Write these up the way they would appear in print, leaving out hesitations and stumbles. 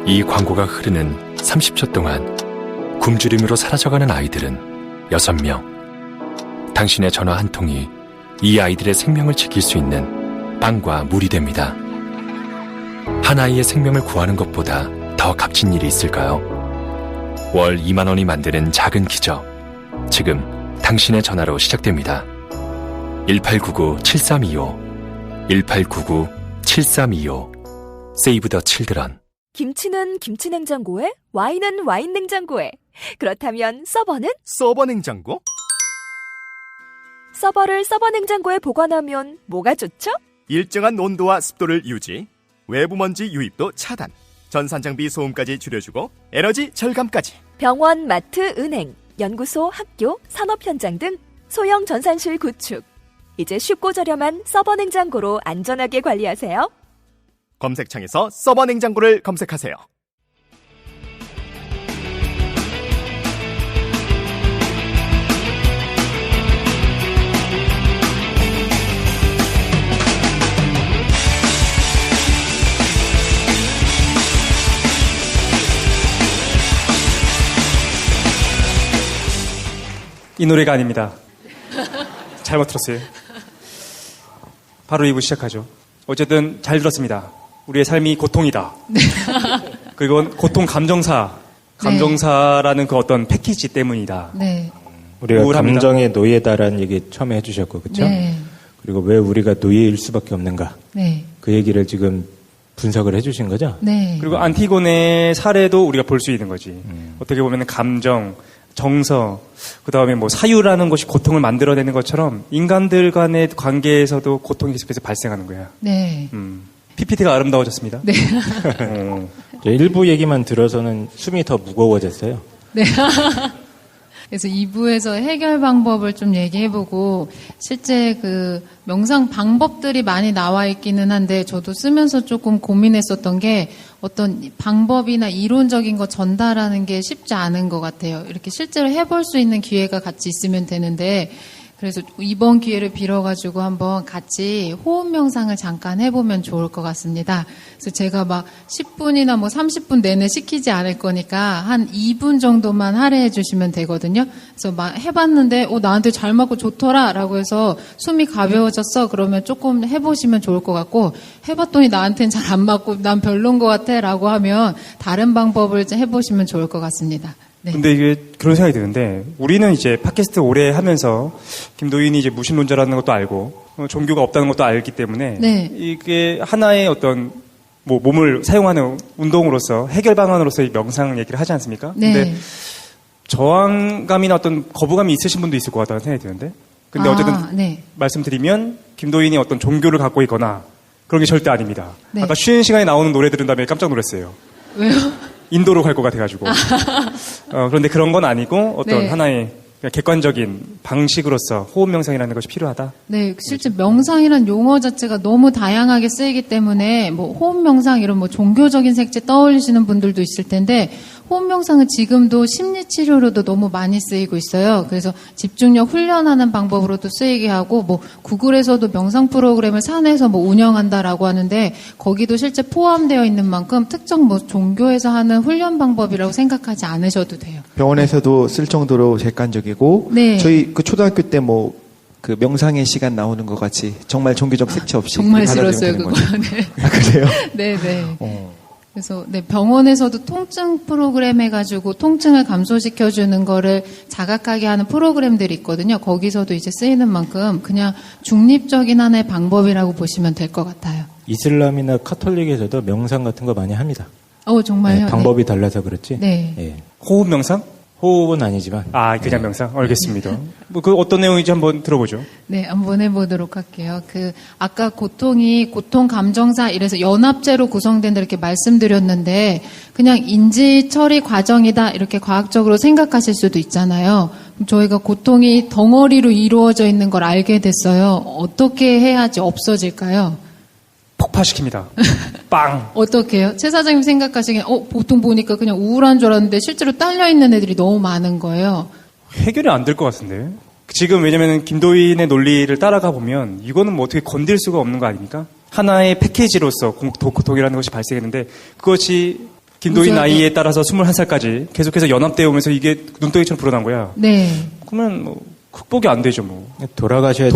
이 광고가 흐르는 30초 동안 굶주림으로 사라져가는 아이들은 6명. 당신의 전화 한 통이 이 아이들의 생명을 지킬 수 있는 빵과 물이 됩니다. 한 아이의 생명을 구하는 것보다 더 값진 일이 있을까요? 월 2만 원이 만드는 작은 기적. 지금 당신의 전화로 시작됩니다. 1899-7325 1899-7325 세이브 더 칠드런. 김치는 김치 냉장고에, 와인은 와인 냉장고에. 그렇다면 서버는? 서버 냉장고? 서버를 서버 냉장고에 보관하면 뭐가 좋죠? 일정한 온도와 습도를 유지, 외부 먼지 유입도 차단, 전산장비 소음까지 줄여주고 에너지 절감까지. 병원, 마트, 은행, 연구소, 학교, 산업 현장 등 소형 전산실 구축. 이제 쉽고 저렴한 서버 냉장고로 안전하게 관리하세요. 검색창에서 서버 냉장고를 검색하세요. 이 노래가 아닙니다. 잘못 들었어요. 바로 2부 시작하죠. 어쨌든 잘 들었습니다. 우리의 삶이 고통이다. 네. 그리고 고통 감정사라는 그 어떤 패키지 때문이다. 네. 우리가 우울합니다. 감정의 노예다라는 얘기 처음에 해주셨고, 그렇죠? 네. 그리고 왜 우리가 노예일 수밖에 없는가? 네. 그 얘기를 지금 분석을 해주신 거죠? 네. 그리고 안티고네의 사례도 우리가 볼 수 있는 거지. 어떻게 보면 감정, 정서, 그 다음에 뭐 사유라는 것이 고통을 만들어내는 것처럼 인간들 간의 관계에서도 고통이 계속해서 발생하는 거야. 네. PPT가 아름다워졌습니다. 네. 일부 얘기만 들어서는 숨이 더 무거워졌어요. 네. 그래서 2부에서 해결 방법을 좀 얘기해보고, 실제 그 명상 방법들이 많이 나와 있기는 한데, 저도 쓰면서 조금 고민했었던 게, 어떤 방법이나 이론적인 거 전달하는 게 쉽지 않은 것 같아요. 이렇게 실제로 해볼 수 있는 기회가 같이 있으면 되는데, 그래서 이번 기회를 빌어가지고 한번 같이 호흡 명상을 잠깐 해보면 좋을 것 같습니다. 그래서 제가 막 10분이나 뭐 30분 내내 시키지 않을 거니까 한 2분 정도만 할애해 주시면 되거든요. 그래서 막 해봤는데, 나한테 잘 맞고 좋더라 라고 해서 숨이 가벼워졌어. 그러면 조금 해보시면 좋을 것 같고, 해봤더니 나한테는 잘 안 맞고 난 별론 것 같아 라고 하면 다른 방법을 해보시면 좋을 것 같습니다. 네. 근데 이게 그런 생각이 드는데, 우리는 이제 팟캐스트 오래 하면서 김도인이 이제 무신론자라는 것도 알고 종교가 없다는 것도 알기 때문에 네. 이게 하나의 어떤 뭐 몸을 사용하는 운동으로서 해결 방안으로서 이 명상 얘기를 하지 않습니까? 네. 근데 저항감이나 어떤 거부감이 있으신 분도 있을 것 같다는 생각이 드는데, 근데 어쨌든 네. 말씀드리면 김도인이 어떤 종교를 갖고 있거나 그런 게 절대 아닙니다. 네. 아까 쉬는 시간에 나오는 노래 들은 다음에 깜짝 놀랐어요. 왜요? 인도로 갈 것 같아가지고. 그런데 그런 건 아니고 어떤 네. 하나의 객관적인 방식으로서 호흡 명상이라는 것이 필요하다. 네, 실제 명상이란 용어 자체가 너무 다양하게 쓰이기 때문에 뭐 호흡 명상 이런 뭐 종교적인 색채 떠올리시는 분들도 있을 텐데, 호흡 명상은 지금도 심리 치료로도 너무 많이 쓰이고 있어요. 그래서 집중력 훈련하는 방법으로도 쓰이게 하고, 뭐 구글에서도 명상 프로그램을 사내에서 뭐 운영한다라고 하는데, 거기도 실제 포함되어 있는 만큼 특정 뭐 종교에서 하는 훈련 방법이라고 생각하지 않으셔도 돼요. 병원에서도 쓸 정도로 객관적이고, 네. 저희 그 초등학교 때 뭐 그 명상의 시간 나오는 것 같이 정말 종교적 색채 없이 정말 받아들이면 싫었어요, 되는 그거. 거죠. 네. 아, 그래요? 네, 네. 그래서 네, 병원에서도 통증 프로그램 해가지고 통증을 감소시켜주는 거를 자각하게 하는 프로그램들이 있거든요. 거기서도 이제 쓰이는 만큼 그냥 중립적인 하나의 방법이라고 보시면 될 것 같아요. 이슬람이나 카톨릭에서도 명상 같은 거 많이 합니다. 정말요? 네, 방법이 달라서 그렇지. 네. 예. 호흡 명상? 호흡은 아니지만. 그냥 명상? 알겠습니다. 뭐 그 어떤 내용인지 한번 들어보죠. 네, 한번 해보도록 할게요. 아까 고통이 고통 감정사 이래서 연합체로 구성된다 이렇게 말씀드렸는데, 그냥 인지 처리 과정이다 이렇게 과학적으로 생각하실 수도 있잖아요. 그럼 저희가 고통이 덩어리로 이루어져 있는 걸 알게 됐어요. 어떻게 해야지 없어질까요? 폭파시킵니다. 빵! 어떻게 해요? 최 사장님 생각하시기엔 보통 보니까 그냥 우울한 줄 알았는데 실제로 딸려있는 애들이 너무 많은 거예요. 해결이 안 될 것 같은데. 지금 왜냐면 김도인의 논리를 따라가 보면 이거는 뭐 어떻게 건들 수가 없는 거 아닙니까? 하나의 패키지로서 고통이라는 것이 발생했는데, 그것이 김도희 무지하게- 나이에 따라서 21살까지 계속해서 연합되어 오면서 이게 눈덩이처럼 불어난 거야. 네. 그러면 뭐 극복이 안 되죠, 뭐. 돌아가셔야죠.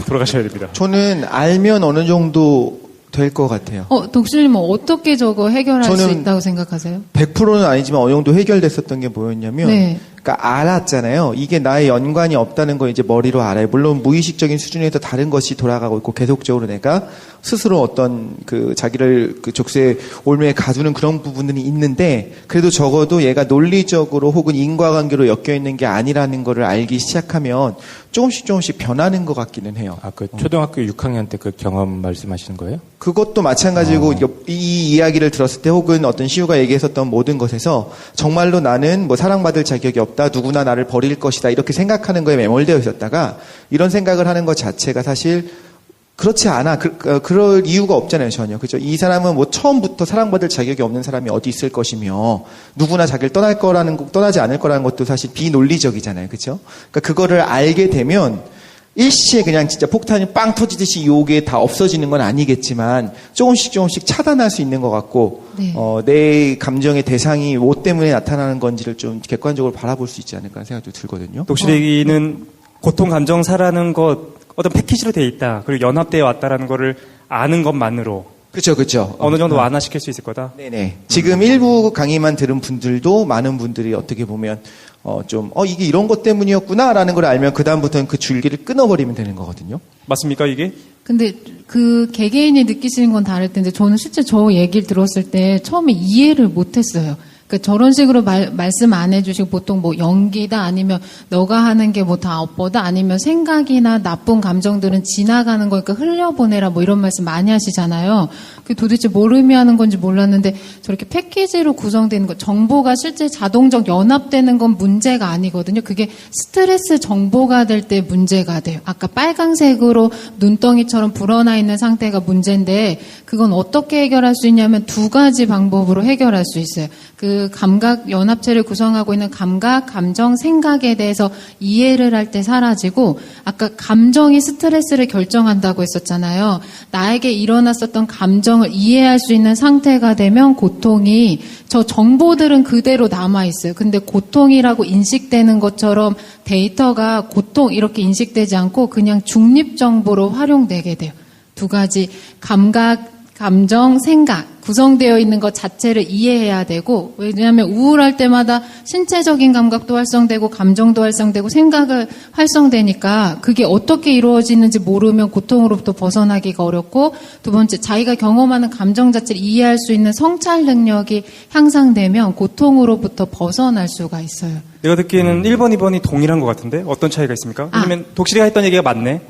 돌아가셔야 됩니다. 저는 알면 어느 정도 될 것 같아요. 독실님은 어떻게 저거 해결할 수 저는 있다고 생각하세요? 100%는 아니지만 어느 정도 해결됐었던 게 뭐였냐면, 네. 그러니까 알았잖아요. 이게 나의 연관이 없다는 걸 이제 머리로 알아요. 물론 무의식적인 수준에서 다른 것이 돌아가고 있고 계속적으로 내가 스스로 어떤 그 자기를 그 족쇄 올매에 가두는 그런 부분들이 있는데, 그래도 적어도 얘가 논리적으로 혹은 인과관계로 엮여 있는 게 아니라는 거를 알기 시작하면 조금씩 변하는 것 같기는 해요. 그 초등학교 6학년 때 그 경험 말씀하시는 거예요? 그것도 마찬가지고 이 이야기를 들었을 때 혹은 어떤 시우가 얘기했었던 모든 것에서 정말로 나는 뭐 사랑받을 자격이 없다, 누구나 나를 버릴 것이다 이렇게 생각하는 거에 매몰되어 있었다가 이런 생각을 하는 것 자체가 사실 그렇지 않아. 그럴 이유가 없잖아요, 전혀. 그죠? 이 사람은 뭐 처음부터 사랑받을 자격이 없는 사람이 어디 있을 것이며 누구나 자기를 떠나지 않을 거라는 것도 사실 비논리적이잖아요. 그죠? 그러니까 그거를 알게 되면 일시에 그냥 진짜 폭탄이 빵 터지듯이 요게 다 없어지는 건 아니겠지만 조금씩 차단할 수 있는 것 같고, 네. 내 감정의 대상이 뭐 때문에 나타나는 건지를 좀 객관적으로 바라볼 수 있지 않을까 하는 생각도 들거든요. 독실이는 고통 감정사라는 것 어떤 패키지로 돼 있다. 그리고 연합되어 왔다라는 거를 아는 것만으로 그렇죠. 어느 정도 완화시킬 수 있을 거다. 네네. 지금 일부 강의만 들은 분들도 많은 분들이 어떻게 보면 이게 이런 것 때문이었구나라는 걸 알면 그 다음부터는 그 줄기를 끊어버리면 되는 거거든요. 맞습니까, 이게? 근데 그 개개인이 느끼시는 건 다를 텐데 저는 실제 저 얘기를 들었을 때 처음에 이해를 못했어요. 그러니까 저런 식으로 말씀 안 해주시고 보통 뭐 연기다 아니면 너가 하는 게 뭐 다 업보다 아니면 생각이나 나쁜 감정들은 지나가는 거니까 흘려보내라 뭐 이런 말씀 많이 하시잖아요. 그게 도대체 뭘 의미하는 건지 몰랐는데 저렇게 패키지로 구성되는 거 정보가 실제 자동적 연합되는 건 문제가 아니거든요. 그게 스트레스 정보가 될 때 문제가 돼요. 아까 빨강색으로 눈덩이처럼 불어나 있는 상태가 문제인데 그건 어떻게 해결할 수 있냐면 두 가지 방법으로 해결할 수 있어요. 그 감각 연합체를 구성하고 있는 감각, 감정, 생각에 대해서 이해를 할 때 사라지고 아까 감정이 스트레스를 결정한다고 했었잖아요. 나에게 일어났었던 감정을 이해할 수 있는 상태가 되면 고통이 저 정보들은 그대로 남아있어요. 근데 고통이라고 인식되는 것처럼 데이터가 고통 이렇게 인식되지 않고 그냥 중립정보로 활용되게 돼요. 두 가지 감각, 감정, 생각 구성되어 있는 것 자체를 이해해야 되고 왜냐하면 우울할 때마다 신체적인 감각도 활성되고 감정도 활성되고 생각을 활성되니까 그게 어떻게 이루어지는지 모르면 고통으로부터 벗어나기가 어렵고 두 번째 자기가 경험하는 감정 자체를 이해할 수 있는 성찰 능력이 향상되면 고통으로부터 벗어날 수가 있어요. 내가 듣기에는 1번, 2번이 동일한 것 같은데 어떤 차이가 있습니까? 왜냐면 독실이가 했던 얘기가 맞네.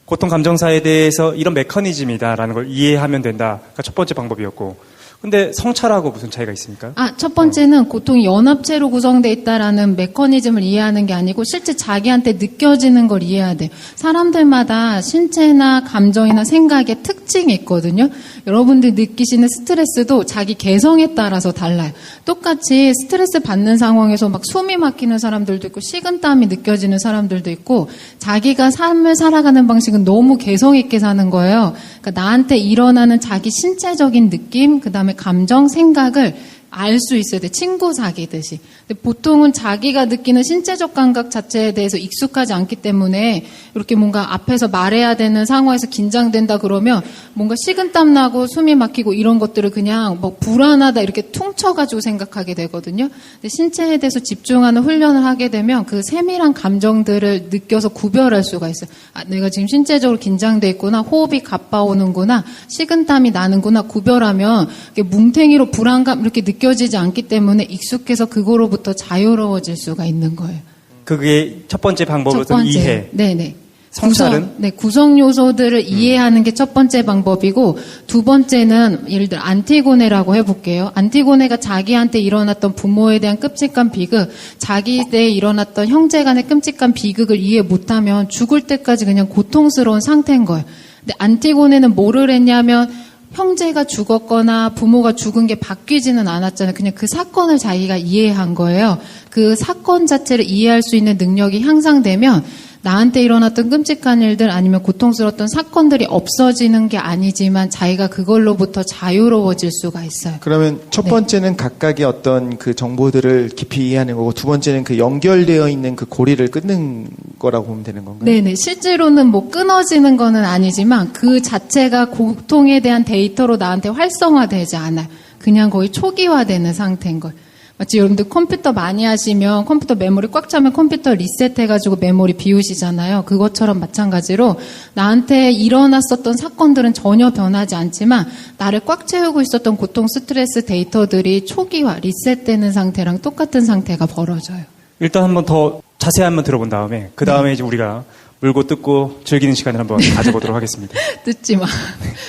고통 감정사에 대해서 이런 메커니즘이다라는 걸 이해하면 된다가 첫 번째 방법이었고 근데 성찰하고 무슨 차이가 있습니까? 첫 번째는 고통이 연합체로 구성되어 있다라는 메커니즘을 이해하는 게 아니고 실제 자기한테 느껴지는 걸 이해해야 돼요. 사람들마다 신체나 감정이나 생각에 특징이 있거든요. 여러분들이 느끼시는 스트레스도 자기 개성에 따라서 달라요. 똑같이 스트레스 받는 상황에서 막 숨이 막히는 사람들도 있고 식은땀이 느껴지는 사람들도 있고 자기가 삶을 살아가는 방식은 너무 개성 있게 사는 거예요. 그러니까 나한테 일어나는 자기 신체적인 느낌, 그 다음에 감정, 생각을 알 수 있어야 돼. 친구 사귀듯이. 근데 보통은 자기가 느끼는 신체적 감각 자체에 대해서 익숙하지 않기 때문에 이렇게 뭔가 앞에서 말해야 되는 상황에서 긴장된다 그러면 뭔가 식은땀 나고 숨이 막히고 이런 것들을 그냥 뭐 불안하다 이렇게 퉁쳐가지고 생각하게 되거든요. 근데 신체에 대해서 집중하는 훈련을 하게 되면 그 세밀한 감정들을 느껴서 구별할 수가 있어요. 내가 지금 신체적으로 긴장돼 있구나. 호흡이 가빠오는구나. 식은땀이 나는구나. 구별하면 뭉탱이로 불안감 이렇게 느껴지지 않기 때문에 익숙해서 그거로부터 자유로워질 수가 있는 거예요. 그게 첫 번째 방법으로서 이해. 네네. 성찰은? 구성 요소들을 이해하는 게 첫 번째 방법이고 두 번째는 예를 들어 안티고네라고 해볼게요. 안티고네가 자기한테 일어났던 부모에 대한 끔찍한 비극, 자기에 일어났던 형제 간의 끔찍한 비극을 이해 못하면 죽을 때까지 그냥 고통스러운 상태인 거예요. 근데 안티고네는 뭐를 했냐면 형제가 죽었거나 부모가 죽은 게 바뀌지는 않았잖아요. 그냥 그 사건을 자기가 이해한 거예요. 그 사건 자체를 이해할 수 있는 능력이 향상되면 나한테 일어났던 끔찍한 일들 아니면 고통스러웠던 사건들이 없어지는 게 아니지만 자기가 그걸로부터 자유로워질 수가 있어요. 그러면 첫 번째는 각각의 어떤 그 정보들을 깊이 이해하는 거고 두 번째는 그 연결되어 있는 그 고리를 끊는 거라고 보면 되는 건가요? 네네. 실제로는 뭐 끊어지는 거는 아니지만 그 자체가 고통에 대한 데이터로 나한테 활성화되지 않아요. 그냥 거의 초기화되는 상태인 거예요. 마치 여러분들 컴퓨터 많이 하시면 컴퓨터 메모리 꽉 차면 컴퓨터 리셋해가지고 메모리 비우시잖아요. 그것처럼 마찬가지로 나한테 일어났었던 사건들은 전혀 변하지 않지만 나를 꽉 채우고 있었던 고통, 스트레스 데이터들이 초기화, 리셋되는 상태랑 똑같은 상태가 벌어져요. 일단 한번 더 자세히 한번 들어본 다음에 그 다음에 이제 우리가 물고 뜯고 즐기는 시간을 한번 가져보도록 하겠습니다. 뜯지 마.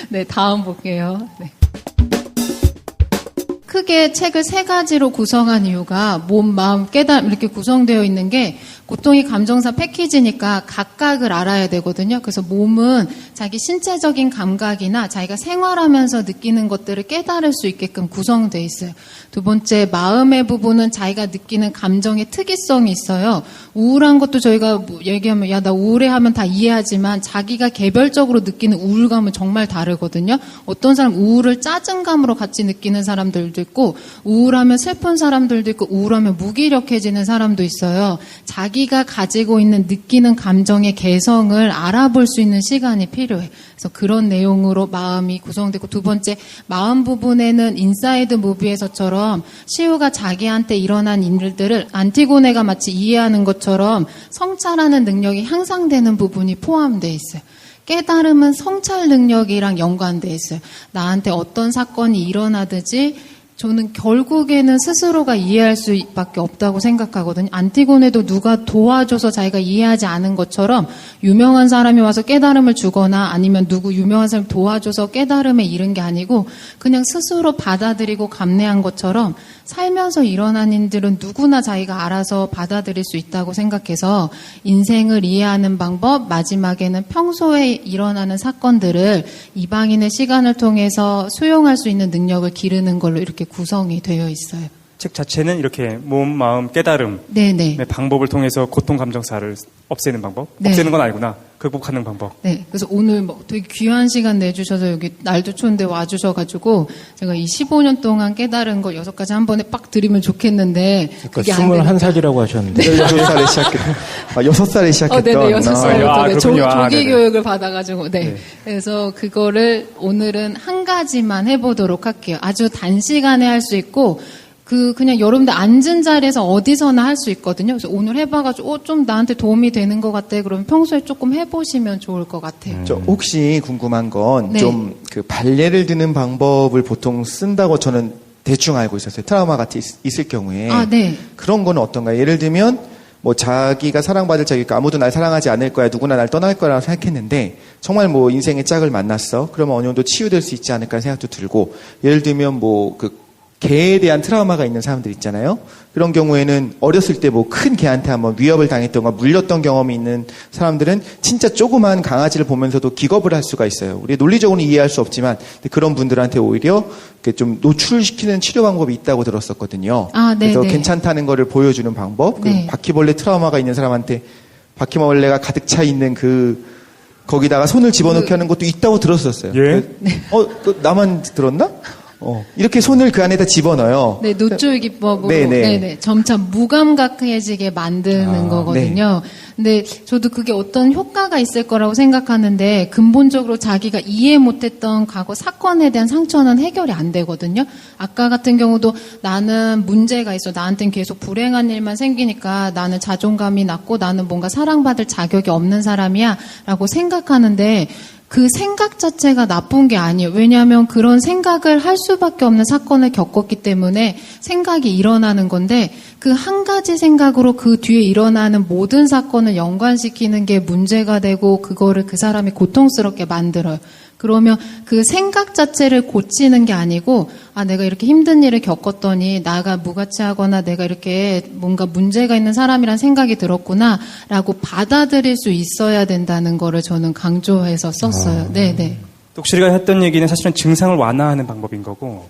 네, 다음 볼게요. 네. 크게 책을 3가지로 구성한 이유가 몸, 마음, 깨달음 이렇게 구성되어 있는 게 고통이 감정사 패키지니까 각각을 알아야 되거든요. 그래서 몸은 자기 신체적인 감각이나 자기가 생활하면서 느끼는 것들을 깨달을 수 있게끔 구성되어 있어요. 두 번째, 마음의 부분은 자기가 느끼는 감정의 특이성이 있어요. 우울한 것도 저희가 뭐 얘기하면 야, 나 우울해 하면 다 이해하지만 자기가 개별적으로 느끼는 우울감은 정말 다르거든요. 어떤 사람 우울을 짜증감으로 같이 느끼는 사람들도 있고 우울하면 슬픈 사람들도 있고 우울하면 무기력해지는 사람도 있어요. 자기가 가지고 있는 느끼는 감정의 개성을 알아볼 수 있는 시간이 필요해. 그래서 그런 내용으로 마음이 구성되고 두 번째, 마음 부분에는 인사이드 무비에서처럼 시우가 자기한테 일어난 일들을 안티고네가 마치 이해하는 것처럼 성찰하는 능력이 향상되는 부분이 포함되어 있어요. 깨달음은 성찰 능력이랑 연관되어 있어요. 나한테 어떤 사건이 일어나듯이 저는 결국에는 스스로가 이해할 수밖에 없다고 생각하거든요. 안티고네도 누가 도와줘서 자기가 이해하지 않은 것처럼 유명한 사람이 와서 깨달음을 주거나 아니면 누구 유명한 사람이 도와줘서 깨달음에 이른 게 아니고 그냥 스스로 받아들이고 감내한 것처럼 살면서 일어난 일들은 누구나 자기가 알아서 받아들일 수 있다고 생각해서 인생을 이해하는 방법, 마지막에는 평소에 일어나는 사건들을 이방인의 시간을 통해서 수용할 수 있는 능력을 기르는 걸로 이렇게 구성이 되어 있어요. 책 자체는 이렇게 몸, 마음, 깨달음 네네. 방법을 통해서 고통 감정사를 없애는 방법? 네. 없애는 건 아니구나. 극복하는 방법. 네. 그래서 오늘 뭐 되게 귀한 시간 내주셔서 여기 날도 추운데 와주셔가지고 제가 이 15년 동안 깨달은 거 6가지 한 번에 빡 드리면 좋겠는데. 그게 안 되니까. 21살이라고 하셨는데. 6살에 시작했던. 6살에 시작했던. 네네. 6살부터 조기 네네. 교육을 받아가지고. 네. 그래서 그거를 오늘은 한 가지만 해보도록 할게요. 아주 단시간에 할 수 있고 그냥 여러분들 앉은 자리에서 어디서나 할 수 있거든요. 그래서 오늘 해봐가지고 좀 나한테 도움이 되는 것 같아. 그러면 평소에 조금 해보시면 좋을 것 같아요. 저 혹시 궁금한 건 네. 좀 그 발레를 드는 방법을 보통 쓴다고 저는 대충 알고 있었어요. 트라우마 같이 있을 경우에. 아, 네. 그런 거는 어떤가요? 예를 들면 뭐 자기가 사랑받을 자기가 아무도 날 사랑하지 않을 거야. 누구나 날 떠날 거라고 생각했는데 정말 뭐 인생의 짝을 만났어. 그러면 어느 정도 치유될 수 있지 않을까 생각도 들고 예를 들면 뭐 그 개에 대한 트라우마가 있는 사람들 있잖아요. 그런 경우에는 어렸을 때 뭐 큰 개한테 한번 위협을 당했던가 물렸던 경험이 있는 사람들은 진짜 조그만 강아지를 보면서도 기겁을 할 수가 있어요. 우리 논리적으로는 이해할 수 없지만 그런 분들한테 오히려 좀 노출시키는 치료 방법이 있다고 들었었거든요. 아, 네, 그래서 네. 괜찮다는 거를 보여주는 방법. 네. 그 바퀴벌레 트라우마가 있는 사람한테 바퀴벌레가 가득 차 있는 거기다가 손을 집어넣게 하는 것도 있다고 들었었어요. 예? 나만 들었나? 이렇게 손을 그 안에다 집어넣어요. 네, 노출 기법으로 네네. 네네. 점차 무감각해지게 만드는 거거든요. 근데 저도 그게 어떤 효과가 있을 거라고 생각하는데 근본적으로 자기가 이해 못했던 과거 사건에 대한 상처는 해결이 안 되거든요. 아까 같은 경우도 나는 문제가 있어. 나한테는 계속 불행한 일만 생기니까 나는 자존감이 낮고 나는 뭔가 사랑받을 자격이 없는 사람이야 라고 생각하는데 그 생각 자체가 나쁜 게 아니에요. 왜냐하면 그런 생각을 할 수밖에 없는 사건을 겪었기 때문에 생각이 일어나는 건데 그 한 가지 생각으로 그 뒤에 일어나는 모든 사건을 연관시키는 게 문제가 되고 그거를 그 사람이 고통스럽게 만들어요. 그러면 그 생각 자체를 고치는 게 아니고 내가 이렇게 힘든 일을 겪었더니 나가 무가치하거나 내가 이렇게 뭔가 문제가 있는 사람이란 생각이 들었구나 라고 받아들일 수 있어야 된다는 거를 저는 강조해서 썼어요. 네네. 독실이가 했던 얘기는 사실은 증상을 완화하는 방법인 거고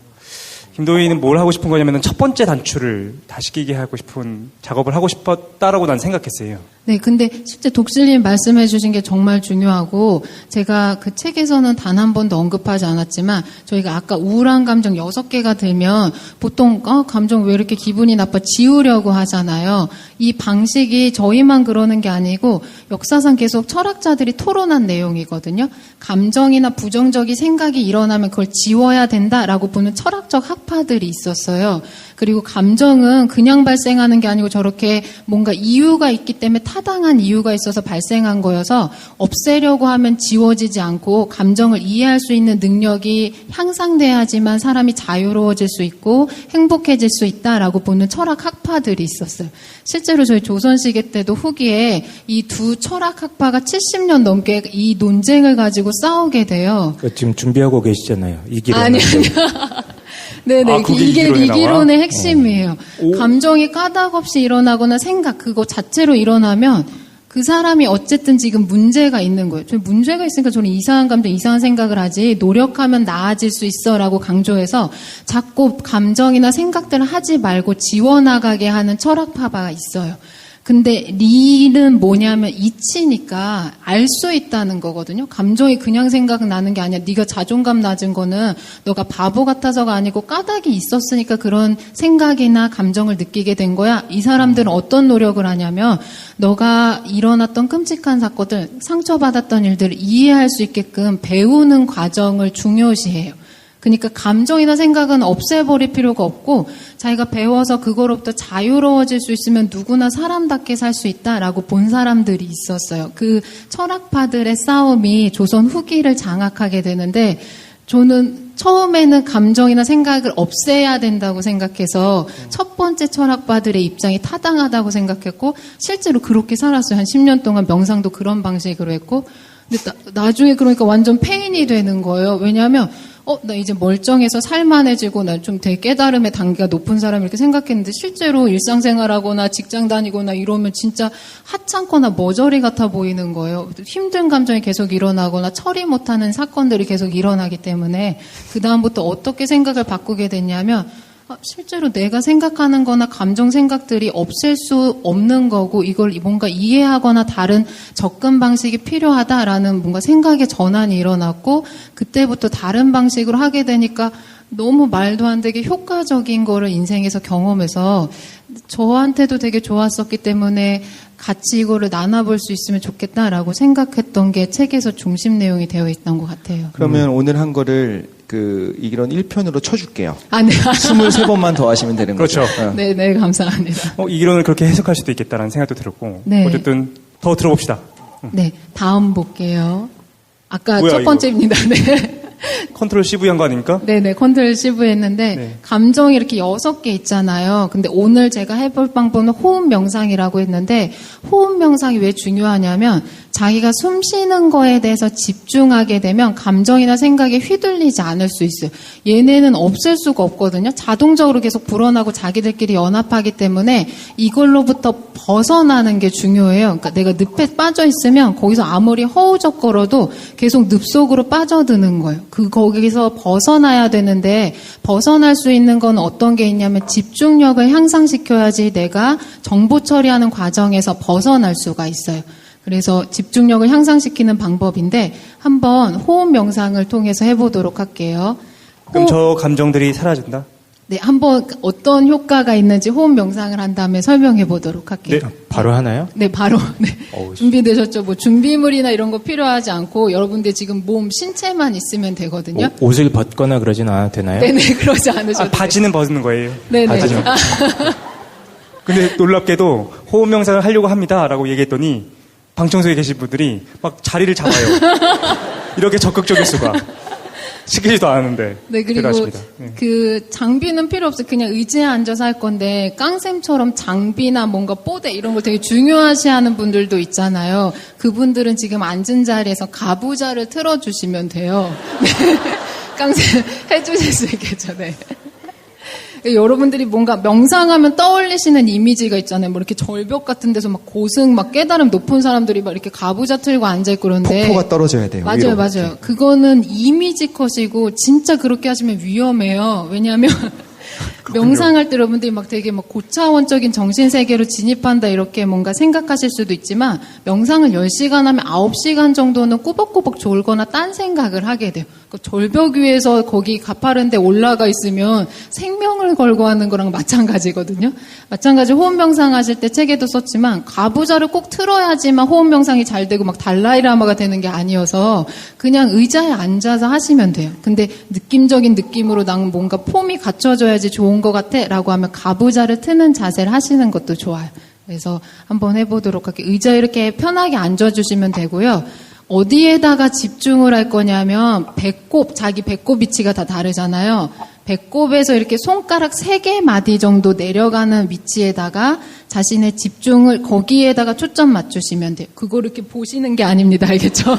김도희는 뭘 하고 싶은 거냐면 첫 번째 단추를 다시 끼게 하고 싶은 작업을 하고 싶었다라고 난 생각했어요. 네, 근데 실제 독실님 말씀해 주신 게 정말 중요하고, 제가 그 책에서는 단 한 번도 언급하지 않았지만, 저희가 아까 우울한 감정 6개가 들면, 보통, 감정 왜 이렇게 기분이 나빠 지우려고 하잖아요. 이 방식이 저희만 그러는 게 아니고, 역사상 계속 철학자들이 토론한 내용이거든요. 감정이나 부정적인 생각이 일어나면 그걸 지워야 된다라고 보는 철학적 학파들이 있었어요. 그리고 감정은 그냥 발생하는 게 아니고 저렇게 뭔가 이유가 있기 때문에 타당한 이유가 있어서 발생한 거여서 없애려고 하면 지워지지 않고 감정을 이해할 수 있는 능력이 향상돼야지만 사람이 자유로워질 수 있고 행복해질 수 있다라고 보는 철학 학파들이 있었어요. 실제로 저희 조선시대 때도 후기에 이 두 철학 학파가 70년 넘게 이 논쟁을 가지고 싸우게 돼요. 지금 준비하고 계시잖아요. 이기로. 아니요. 네네. 이게 이기론의 핵심이에요. 감정이 까닭없이 일어나거나 생각, 그거 자체로 일어나면 그 사람이 어쨌든 지금 문제가 있는 거예요. 문제가 있으니까 저는 이상한 감정, 이상한 생각을 하지, 노력하면 나아질 수 있어 라고 강조해서 자꾸 감정이나 생각들을 하지 말고 지워나가게 하는 철학파가 있어요. 근데 리는 뭐냐면 이치니까 알 수 있다는 거거든요. 감정이 그냥 생각나는 게 아니야. 네가 자존감 낮은 거는 너가 바보 같아서가 아니고 까닭이 있었으니까 그런 생각이나 감정을 느끼게 된 거야. 이 사람들은 어떤 노력을 하냐면 너가 일어났던 끔찍한 사건들, 상처받았던 일들을 이해할 수 있게끔 배우는 과정을 중요시해요. 그러니까 감정이나 생각은 없애버릴 필요가 없고 자기가 배워서 그거로부터 자유로워질 수 있으면 누구나 사람답게 살 수 있다라고 본 사람들이 있었어요. 그 철학파들의 싸움이 조선 후기를 장악하게 되는데 저는 처음에는 감정이나 생각을 없애야 된다고 생각해서 첫 번째 철학파들의 입장이 타당하다고 생각했고 실제로 그렇게 살았어요. 한 10년 동안 명상도 그런 방식으로 했고 근데 나중에 그러니까 완전 페인이 되는 거예요. 왜냐하면 나 이제 멀쩡해서 살만해지고 나 좀 되게 깨달음의 단계가 높은 사람 이렇게 생각했는데 실제로 일상생활하거나 직장 다니거나 이러면 진짜 하찮거나 머저리 같아 보이는 거예요. 힘든 감정이 계속 일어나거나 처리 못하는 사건들이 계속 일어나기 때문에 그 다음부터 어떻게 생각을 바꾸게 됐냐면 실제로 내가 생각하는 거나 감정 생각들이 없앨 수 없는 거고 이걸 뭔가 이해하거나 다른 접근 방식이 필요하다라는 뭔가 생각의 전환이 일어났고 그때부터 다른 방식으로 하게 되니까 너무 말도 안 되게 효과적인 거를 인생에서 경험해서 저한테도 되게 좋았었기 때문에 같이 이거를 나눠볼 수 있으면 좋겠다라고 생각했던 게 책에서 중심 내용이 되어 있던 것 같아요. 그러면 오늘 한 거를 이런 1편으로 쳐줄게요. 네. 23번만 더 하시면 되는 그렇죠. 거죠. 네, 감사합니다. 이 이론을 그렇게 해석할 수도 있겠다라는 생각도 들었고. 네. 어쨌든 더 들어봅시다. 네, 다음 볼게요. 아까 뭐야, 첫 번째입니다. 네. 컨트롤 CV 한 거 아닙니까? 네네, 컨트롤 CV 했는데, 네. 감정이 이렇게 6개 있잖아요. 근데 오늘 제가 해볼 방법은 호흡 명상이라고 했는데, 호흡 명상이 왜 중요하냐면, 자기가 숨 쉬는 거에 대해서 집중하게 되면 감정이나 생각에 휘둘리지 않을 수 있어요. 얘네는 없앨 수가 없거든요. 자동적으로 계속 불어나고 자기들끼리 연합하기 때문에 이걸로부터 벗어나는 게 중요해요. 그러니까 내가 늪에 빠져 있으면 거기서 아무리 허우적거려도 계속 늪 속으로 빠져드는 거예요. 거기서 벗어나야 되는데 벗어날 수 있는 건 어떤 게 있냐면 집중력을 향상시켜야지 내가 정보 처리하는 과정에서 벗어날 수가 있어요. 그래서 집중력을 향상시키는 방법인데 한번 호흡 명상을 통해서 해보도록 할게요. 그럼 저 감정들이 사라진다? 네, 한번 어떤 효과가 있는지 호흡 명상을 한 다음에 설명해 보도록 할게요. 네. 바로 하나요? 네, 바로. 네. 준비되셨죠? 뭐 준비물이나 이런 거 필요하지 않고 여러분들 지금 몸 신체만 있으면 되거든요. 옷을 벗거나 그러진 않아도 되나요? 네네, 그러지 않으셔도 돼요. 바지는 벗는 거예요. 네네. 바지는. 근데 놀랍게도 호흡 명상을 하려고 합니다라고 얘기했더니 방청석에 계신 분들이 막 자리를 잡아요. 이렇게 적극적일 수가. 시키지도 않았는데. 네, 그리고 네. 그 장비는 필요 없어요. 그냥 의자에 앉아서 할 건데 깡쌤처럼 장비나 뭔가 뽀대 이런 걸 되게 중요하시하는 분들도 있잖아요. 그분들은 지금 앉은 자리에서 가부좌를 틀어주시면 돼요. 네. 깡쌤 해주실 수 있겠죠. 네. 여러분들이 뭔가 명상하면 떠올리시는 이미지가 있잖아요. 뭐 이렇게 절벽 같은 데서 막 고승, 막 깨달음 높은 사람들이 막 이렇게 가부좌 틀고 앉아있고 그런데. 폭포가 떨어져야 돼요. 맞아요, 위로. 맞아요. 그거는 이미지 컷이고, 진짜 그렇게 하시면 위험해요. 왜냐하면, 명상할 때 여러분들이 막 되게 막 고차원적인 정신세계로 진입한다 이렇게 뭔가 생각하실 수도 있지만 명상을 10시간 하면 9시간 정도는 꾸벅꾸벅 졸거나 딴 생각을 하게 돼요. 그 절벽 위에서 거기 가파른 데 올라가 있으면 생명을 걸고 하는 거랑 마찬가지거든요. 마찬가지 호흡 명상 하실 때 책에도 썼지만 가부좌를 꼭 틀어야지만 호흡 명상이 잘 되고 막 달라이라마가 되는 게 아니어서 그냥 의자에 앉아서 하시면 돼요. 근데 느낌적인 느낌으로 난 뭔가 폼이 갖춰져야지 좋은 것 같아 라고 하면 가부좌를 트는 자세를 하시는 것도 좋아요. 그래서 한번 해보도록 할게요. 의자에 이렇게 편하게 앉아주시면 되고요. 어디에다가 집중을 할 거냐면 배꼽, 자기 배꼽 위치가 다 다르잖아요. 배꼽에서 이렇게 손가락 3개 마디 정도 내려가는 위치에다가 자신의 집중을 거기에다가 초점 맞추시면 돼요. 그걸 이렇게 보시는 게 아닙니다. 알겠죠?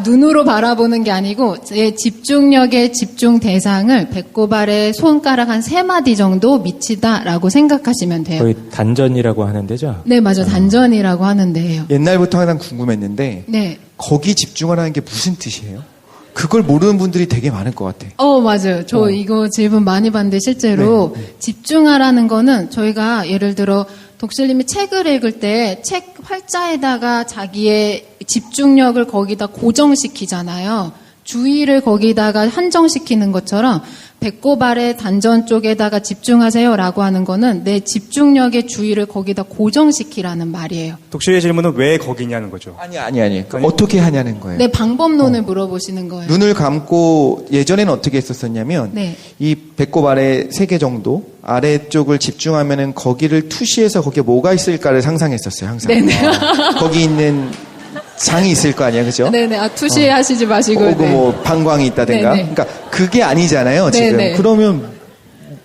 눈으로 바라보는 게 아니고 제 집중력의 집중 대상을 배꼽 아래 손가락 한 3마디 정도 미치다라고 생각하시면 돼요. 거의 단전이라고 하는 데죠? 네, 맞아요. 단전이라고 하는데요. 옛날부터 항상 궁금했는데 네. 거기 집중하라는 게 무슨 뜻이에요? 그걸 모르는 분들이 되게 많을 것 같아. 맞아요. 저 이거 질문 많이 받는데 실제로 집중하라는 거는 저희가 예를 들어 독실님이 책을 읽을 때 책 활자에다가 자기의 집중력을 거기다 고정시키잖아요. 주의를 거기다가 한정시키는 것처럼 배꼽 아래 단전 쪽에다가 집중하세요라고 하는 거는 내 집중력의 주의를 거기다 고정시키라는 말이에요. 독실의 질문은 왜 거기냐는 거죠. 아니. 어떻게 하냐는 거예요. 네, 방법론을 물어보시는 거예요. 눈을 감고 예전에는 어떻게 했었었냐면 네. 이 배꼽 아래 3개 정도 아래쪽을 집중하면은 거기를 투시해서 거기에 뭐가 있을까를 상상했었어요. 항상. 네네. 거기 있는 장이 있을 거 아니야, 그죠? 네네. 투시하시지 마시고. 혹은 뭐 방광이 있다든가. 네네. 그러니까 그게 아니잖아요, 지금. 네네. 그러면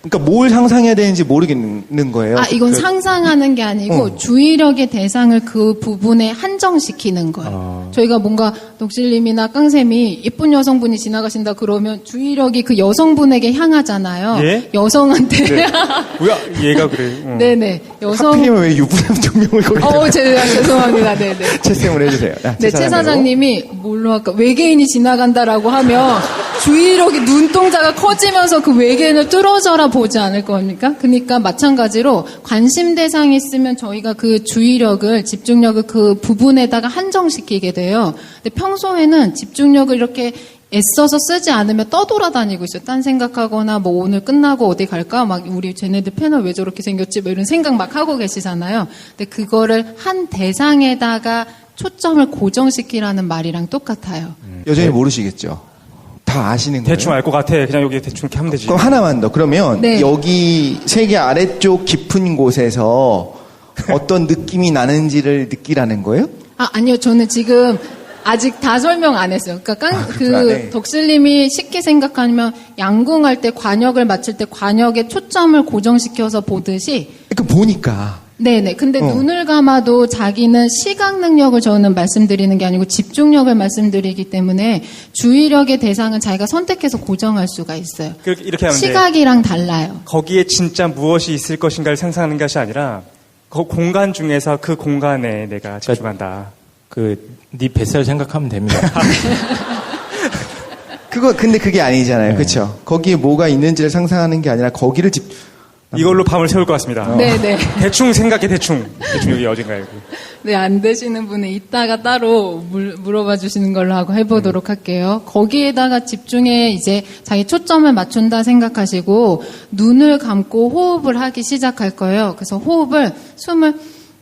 그러니까 뭘 상상해야 되는지 모르겠는 거예요. 이건 상상하는 게 아니고 주의력의 대상을 그 부분에 한정시키는 거예요. 저희가 뭔가 독실님이나 깡쌤이 예쁜 여성분이 지나가신다 그러면 주의력이 그 여성분에게 향하잖아요. 예? 여성한테. 네. 뭐야, 얘가 그래. 네네. 여성. 하필이면 왜 유부남 조명을 거기다 죄송합니다. 네네. 채쌤을 해주세요. 네, 최 사장님이 뭘로 할까? 외계인이 지나간다라고 하면 주의력이 눈동자가 커지면서 그 외계인을 뚫어져라 보지 않을 겁니까? 그러니까 마찬가지로 관심 대상이 있으면 저희가 그 주의력을, 집중력을 그 부분에다가 한정시키게 돼요. 근데 평소에는 집중력을 이렇게 애써서 쓰지 않으면 떠돌아다니고 있어요. 딴 생각하거나 뭐 오늘 끝나고 어디 갈까? 막 우리 쟤네들 패널 왜 저렇게 생겼지? 뭐 이런 생각 막 하고 계시잖아요. 근데 그거를 한 대상에다가 초점을 고정시키라는 말이랑 똑같아요. 여전히 모르시겠죠? 다 아시는 거예요? 대충 알 것 같아. 그냥 여기 대충 이렇게 하면 되지. 그럼 하나만 더. 그러면 네. 여기 3개 아래쪽 깊은 곳에서 어떤 느낌이 나는지를 느끼라는 거예요? 아니요. 저는 지금 아직 다 설명 안 했어요. 그러니까 네. 덕슬님이 쉽게 생각하면 양궁할 때 관역을 맞출 때 관역에 초점을 고정시켜서 보듯이 그러니까 보니까. 네네. 근데 눈을 감아도 자기는 시각 능력을 저는 말씀드리는 게 아니고 집중력을 말씀드리기 때문에 주의력의 대상은 자기가 선택해서 고정할 수가 있어요. 이렇게 하면 돼. 시각이랑 달라요. 거기에 진짜 무엇이 있을 것인가를 상상하는 것이 아니라 그 공간 중에서 그 공간에 내가 집중한다. 네 뱃살 생각하면 됩니다. 근데 그게 아니잖아요. 그렇죠? 거기에 뭐가 있는지를 상상하는 게 아니라 거기를 이걸로 밤을 새울 것 같습니다. 네네. 대충 생각해, 대충 여기 어딘가에. 네, 안 되시는 분은 이따가 따로 물어봐 주시는 걸로 하고 해보도록 할게요. 거기에다가 집중해 이제 자기 초점을 맞춘다 생각하시고 눈을 감고 호흡을 하기 시작할 거예요. 그래서 호흡을 숨을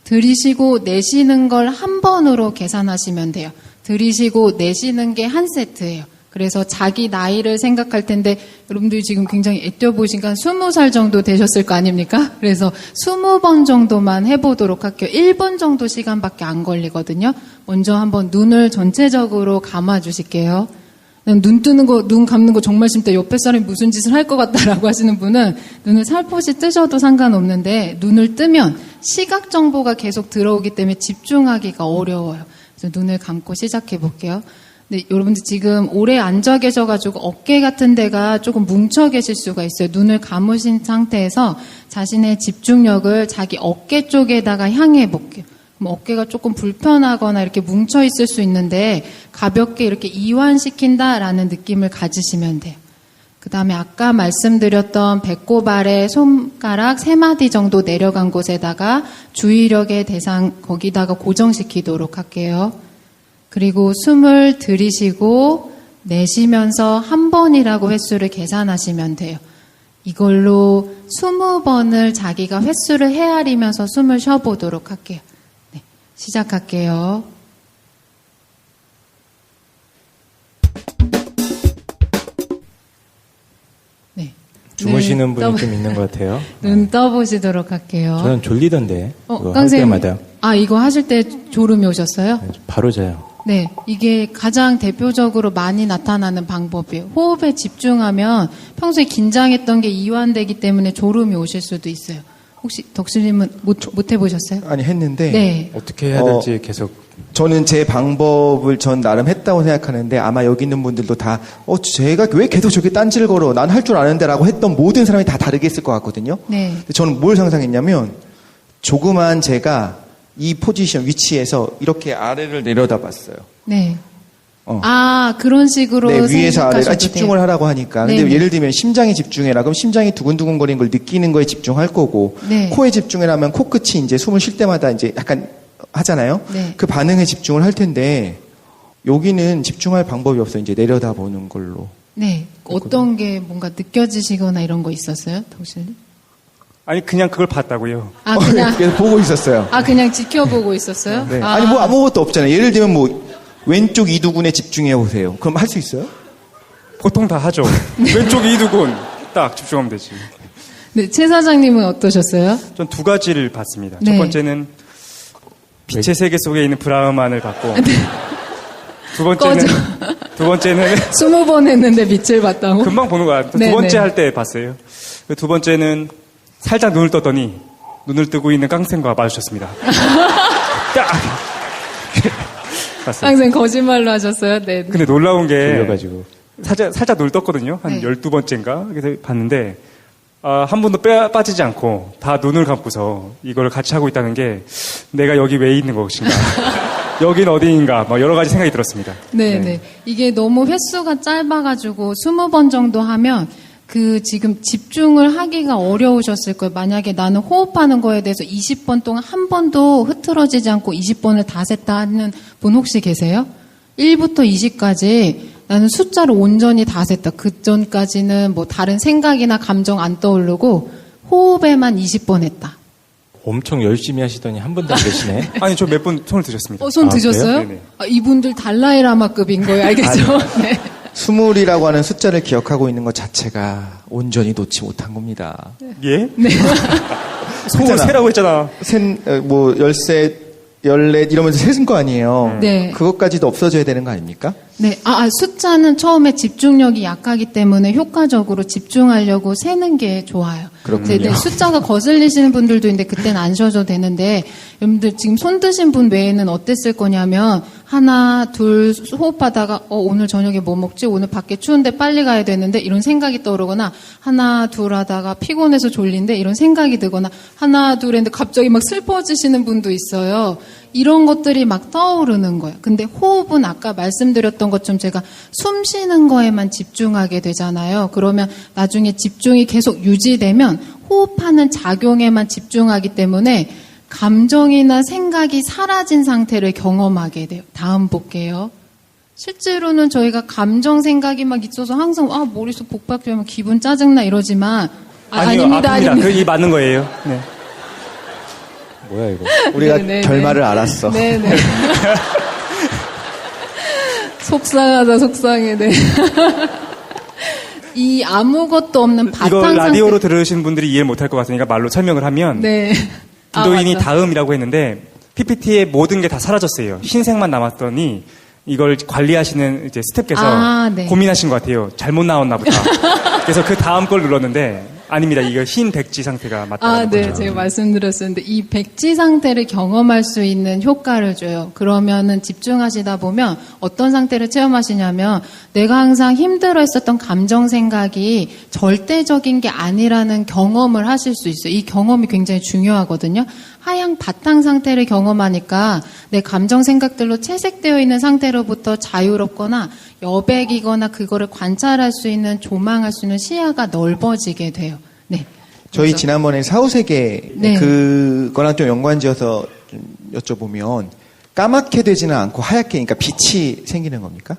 들이쉬고 내쉬는 걸 한 번으로 계산하시면 돼요. 들이쉬고 내쉬는 게 한 세트예요. 그래서 자기 나이를 생각할 텐데 여러분들이 지금 굉장히 애떠 보시니까 20살 정도 되셨을 거 아닙니까? 그래서 20번 정도만 해보도록 할게요. 1분 정도 시간밖에 안 걸리거든요. 먼저 한번 눈을 전체적으로 감아 주실게요. 눈 뜨는 거, 눈 감는 거 정말 싫다. 옆에 사람이 무슨 짓을 할 것 같다라고 하시는 분은 눈을 살포시 뜨셔도 상관없는데 눈을 뜨면 시각 정보가 계속 들어오기 때문에 집중하기가 어려워요. 그래서 눈을 감고 시작해 볼게요. 네, 여러분들 지금 오래 앉아 계셔가지고 어깨 같은 데가 조금 뭉쳐 계실 수가 있어요. 눈을 감으신 상태에서 자신의 집중력을 자기 어깨 쪽에다가 향해 볼게요. 어깨가 조금 불편하거나 이렇게 뭉쳐 있을 수 있는데 가볍게 이렇게 이완시킨다라는 느낌을 가지시면 돼요. 그 다음에 아까 말씀드렸던 배꼽 아래 손가락 3마디 정도 내려간 곳에다가 주의력의 대상 거기다가 고정시키도록 할게요. 그리고 숨을 들이쉬고 내쉬면서 한 번이라고 횟수를 계산하시면 돼요. 이걸로 20번을 자기가 횟수를 헤아리면서 숨을 쉬어보도록 할게요. 네, 시작할게요. 네. 주무시는 분이 좀 있는 것 같아요. 눈 떠보시도록 할게요. 저는 졸리던데. 이거 할 깡쌤. 때마다 이거 하실 때 졸음이 오셨어요? 바로 자요. 네, 이게 가장 대표적으로 많이 나타나는 방법이에요. 호흡에 집중하면 평소에 긴장했던 게 이완되기 때문에 졸음이 오실 수도 있어요. 혹시 덕수님은 못 해보셨어요? 아니 했는데 네. 어떻게 해야 될지 계속. 저는 제 방법을 전 나름 했다고 생각하는데 아마 여기 있는 분들도 다 제가 왜 계속 저렇게 딴지를 걸어 난 할 줄 아는데라고 했던 모든 사람이 다 다르게 했을 것 같거든요. 네. 근데 저는 뭘 상상했냐면 조그만 제가 이 포지션 위치에서 이렇게 아래를 내려다봤어요. 네. 그런 식으로 네, 위에서 아래로 생각하셔도 집중을 돼요. 하라고 하니까. 근데 네네. 예를 들면 심장에 집중해라. 그럼 심장이 두근두근거리는 걸 느끼는 거에 집중할 거고, 네. 코에 집중해라면 코끝이 이제 숨을 쉴 때마다 이제 약간 하잖아요. 네. 그 반응에 집중을 할 텐데 여기는 집중할 방법이 없어요. 이제 내려다보는 걸로. 네. 어떤 게 뭔가 느껴지시거나 이런 거 있었어요, 덕수님? 아니 그냥 그걸 봤다고요. 그냥 그래서 보고 있었어요. 그냥 지켜보고 있었어요? 네. 아니 뭐 아무것도 없잖아요. 예를 들면 뭐 왼쪽 이두근에 집중해 보세요. 그럼 할 수 있어요? 보통 다 하죠. 왼쪽 이두근 딱 집중하면 되지. 네, 최 사장님은 어떠셨어요? 전 2가지를 봤습니다. 네. 첫 번째는 빛의 세계 속에 있는 브라흐만을 봤고, 두 번째는 20번 했는데 빛을 봤다고? 금방 보는 거야. 두 네, 번째 네. 할 때 봤어요. 두 번째는 살짝 눈을 떴더니 눈을 뜨고 있는 깡쌤과 마주쳤습니다. 딱! 봤어요. 항상 거짓말로 하셨어요? 네. 근데 놀라운 게 졸려가지고. 살짝 눈을 떴거든요. 한 네. 12번째인가? 그래서 봤는데 한 번도 빠지지 않고 다 눈을 감고서 이걸 같이 하고 있다는 게 내가 여기 왜 있는 것인가? 여긴 어디인가? 막 여러 가지 생각이 들었습니다. 네. 이게 너무 횟수가 짧아가지고 20번 정도 하면 지금 집중을 하기가 어려우셨을 거예요. 만약에 나는 호흡하는 거에 대해서 20번 동안 한 번도 흐트러지지 않고 20번을 다 셌다 하는 분 혹시 계세요? 1부터 20까지 나는 숫자를 온전히 다 셌다. 그 전까지는 뭐 다른 생각이나 감정 안 떠오르고 호흡에만 20번 했다. 엄청 열심히 하시더니 한 번도 안 되시네. 아니 저 몇 분 손을 드셨습니다. 손 드셨어요? 네네. 이분들 달라이라마급인 거예요. 알겠죠? 네. 20이라고 하는 숫자를 기억하고 있는 것 자체가 온전히 놓지 못한 겁니다. 예? 네. 23라고 했잖아. 뭐 13, 14 이러면서 세은 거 아니에요. 네. 그것까지도 없어져야 되는 거 아닙니까? 네, 숫자는 처음에 집중력이 약하기 때문에 효과적으로 집중하려고 세는 게 좋아요. 그렇군요. 네, 숫자가 거슬리시는 분들도 있는데 그때는 안 쉬어도 되는데 여러분들 지금 손 드신 분 외에는 어땠을 거냐면 하나, 둘 호흡하다가 오늘 저녁에 뭐 먹지? 오늘 밖에 추운데 빨리 가야 되는데 이런 생각이 떠오르거나 하나, 둘 하다가 피곤해서 졸린데 이런 생각이 들거나 하나, 둘 했는데 갑자기 막 슬퍼지시는 분도 있어요. 이런 것들이 막 떠오르는 거예요. 근데 호흡은 아까 말씀드렸던 것처럼 제가 숨 쉬는 거에만 집중하게 되잖아요. 그러면 나중에 집중이 계속 유지되면 호흡하는 작용에만 집중하기 때문에 감정이나 생각이 사라진 상태를 경험하게 돼요. 다음 볼게요. 실제로는 저희가 감정 생각이 막 있어서 항상 머릿속 복잡하면 기분 짜증나 이러지만 아니요, 아닙니다. 아픕니다. 이 맞는 거예요. 네. 뭐야 이거? 우리가 네, 결말을 알았어. 네네. 속상해, 네. 이 아무것도 없는 바탕 이거 상태. 라디오로 들으신 분들이 이해 못할 것 같으니까 말로 설명을 하면 네. 기도인이 맞다. 다음이라고 했는데 PPT에 모든 게 다 사라졌어요. 흰색만 남았더니 이걸 관리하시는 이제 스태프께서 네. 고민하신 것 같아요. 잘못 나왔나 보다. 그래서 그 다음 걸 눌렀는데 아닙니다. 이거 흰 백지 상태가 맞다는 네. 거죠. 제가 말씀드렸었는데 이 백지 상태를 경험할 수 있는 효과를 줘요. 그러면은 집중하시다 보면 어떤 상태를 체험하시냐면 내가 항상 힘들어했었던 감정 생각이 절대적인 게 아니라는 경험을 하실 수 있어요. 이 경험이 굉장히 중요하거든요. 하향 바탕 상태를 경험하니까 내 감정 생각들로 채색되어 있는 상태로부터 자유롭거나 여백이거나 그거를 관찰할 수 있는, 조망할 수 있는 시야가 넓어지게 돼요. 네. 저희 그래서- 지난번에 사후세계 네. 그거랑 좀 연관지어서 좀 여쭤보면 까맣게 되지는 않고 하얗게, 그러니까 빛이 생기는 겁니까?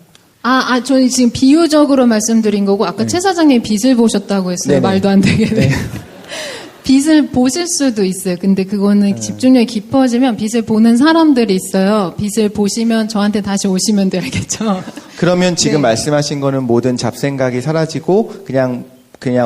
저는 지금 비유적으로 말씀드린 거고, 아까 최 사장님이 빛을 보셨다고 했어요. 네네. 말도 안 되게. 네. 빛을 보실 수도 있어요. 근데 그거는 집중력이 깊어지면 빛을 보는 사람들이 있어요. 빛을 보시면 저한테 다시 오시면 돼요. 알겠죠? 그러면 지금 네. 말씀하신 거는 모든 잡생각이 사라지고 그냥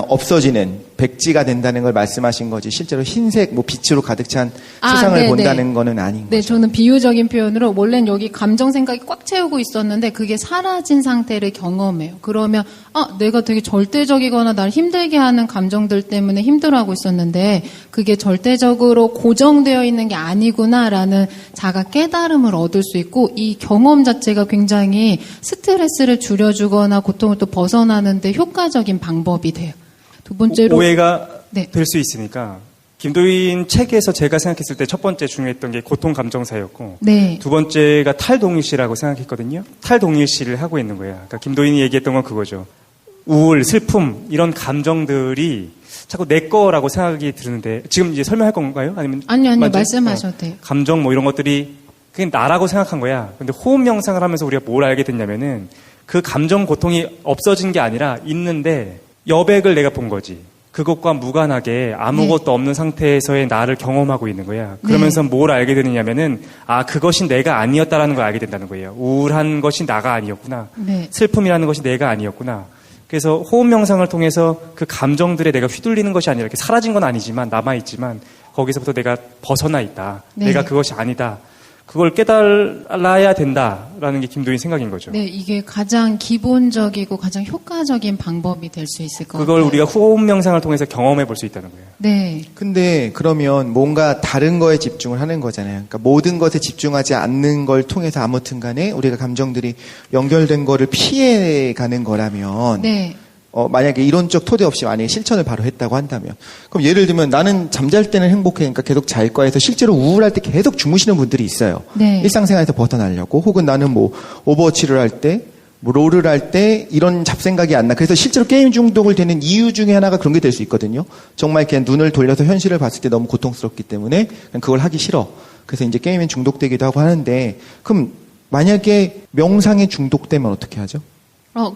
없어지는 백지가 된다는 걸 말씀하신 거지, 실제로 흰색 뭐 빛으로 가득 찬 세상을 네, 본다는 네. 거는 아닌 네, 거죠. 저는 비유적인 표현으로 원래는 여기 감정 생각이 꽉 채우고 있었는데 그게 사라진 상태를 경험해요. 그러면 내가 되게 절대적이거나 나를 힘들게 하는 감정들 때문에 힘들어하고 있었는데 그게 절대적으로 고정되어 있는 게 아니구나라는 자가 깨달음을 얻을 수 있고, 이 경험 자체가 굉장히 스트레스를 줄여주거나 고통을 또 벗어나는데 효과적인 방법이 돼요. 두 번째로 오해가 네. 될 수 있으니까 김도인 책에서 제가 생각했을 때 첫 번째 중요했던 게 고통 감정사였고, 네. 두 번째가 탈동일시라고 생각했거든요. 탈동일시를 하고 있는 거예요. 그러니까 김도인이 얘기했던 건 그거죠. 우울, 슬픔 이런 감정들이 자꾸 내 거라고 생각이 드는데, 지금 이제 설명할 건가요? 아니면 아니요, 맞죠? 말씀하셔도 돼요. 감정 뭐 이런 것들이 그냥 나라고 생각한 거야. 근데 호흡 명상을 하면서 우리가 뭘 알게 됐냐면은 그 감정 고통이 없어진 게 아니라 있는데 여백을 내가 본 거지. 그것과 무관하게 아무것도 없는 상태에서의 나를 경험하고 있는 거야. 그러면서 뭘 알게 되느냐면은 그것이 내가 아니었다라는 걸 알게 된다는 거예요. 우울한 것이 나가 아니었구나. 네. 슬픔이라는 것이 내가 아니었구나. 그래서 호흡 명상을 통해서 그 감정들에 내가 휘둘리는 것이 아니라 이렇게 사라진 건 아니지만 남아있지만 거기서부터 내가 벗어나 있다. 네. 내가 그것이 아니다. 그걸 깨달아야 된다라는 게 김도인 생각인 거죠. 네, 이게 가장 기본적이고 가장 효과적인 방법이 될 수 있을 것 그걸 같아요. 우리가 호흡 명상을 통해서 경험해 볼 수 있다는 거예요. 네. 근데 그러면 뭔가 다른 거에 집중을 하는 거잖아요. 그러니까 모든 것에 집중하지 않는 걸 통해서 아무튼 간에 우리가 감정들이 연결된 거를 피해가는 거라면, 네. 만약에 이론적 토대 없이 만약에 실천을 바로 했다고 한다면, 그럼 예를 들면 나는 잠잘 때는 행복해, 그러니까 계속 잘 거야 해서 실제로 우울할 때 계속 주무시는 분들이 있어요. 네. 일상생활에서 벗어나려고. 혹은 나는 뭐 오버워치를 할 때, 뭐 롤을 할 때 이런 잡생각이 안 나. 그래서 실제로 게임 중독을 되는 이유 중에 하나가 그런 게 될 수 있거든요. 정말 그냥 눈을 돌려서 현실을 봤을 때 너무 고통스럽기 때문에 그냥 그걸 하기 싫어. 그래서 이제 게임에 중독되기도 하고 하는데, 그럼 만약에 명상에 중독되면 어떻게 하죠?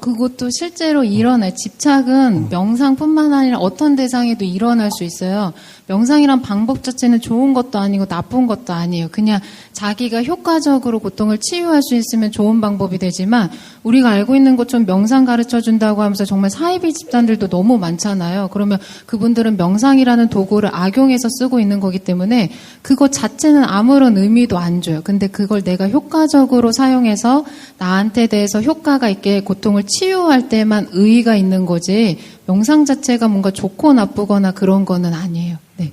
그것도 실제로 일어나요. 집착은 명상뿐만 아니라 어떤 대상에도 일어날 수 있어요. 명상이란 방법 자체는 좋은 것도 아니고 나쁜 것도 아니에요. 그냥 자기가 효과적으로 고통을 치유할 수 있으면 좋은 방법이 되지만, 우리가 알고 있는 것처럼 명상 가르쳐 준다고 하면서 정말 사이비 집단들도 너무 많잖아요. 그러면 그분들은 명상이라는 도구를 악용해서 쓰고 있는 거기 때문에 그것 자체는 아무런 의미도 안 줘요. 근데 그걸 내가 효과적으로 사용해서 나한테 대해서 효과가 있게 고통을 치유할 때만 의의가 있는 거지, 명상 자체가 뭔가 좋고 나쁘거나 그런 거는 아니에요. 네.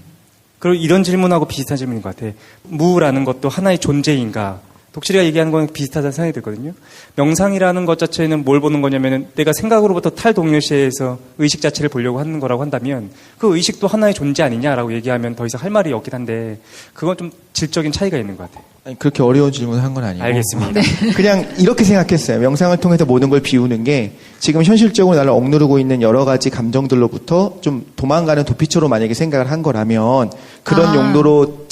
그리고 이런 질문하고 비슷한 질문인 것 같아. 무라는 것도 하나의 존재인가? 독실이가 얘기하는 건 비슷하다는 생각이 들거든요. 명상이라는 것 자체는 뭘 보는 거냐면은 내가 생각으로부터 탈동일시에서 의식 자체를 보려고 하는 거라고 한다면 그 의식도 하나의 존재 아니냐라고 얘기하면 더 이상 할 말이 없긴 한데, 그건 좀 질적인 차이가 있는 것 같아요. 아니, 그렇게 어려운 질문을 한 건 아니고. 알겠습니다. 그냥 이렇게 생각했어요. 명상을 통해서 모든 걸 비우는 게, 지금 현실적으로 나를 억누르고 있는 여러 가지 감정들로부터 좀 도망가는 도피처로 만약에 생각을 한 거라면, 그런 용도로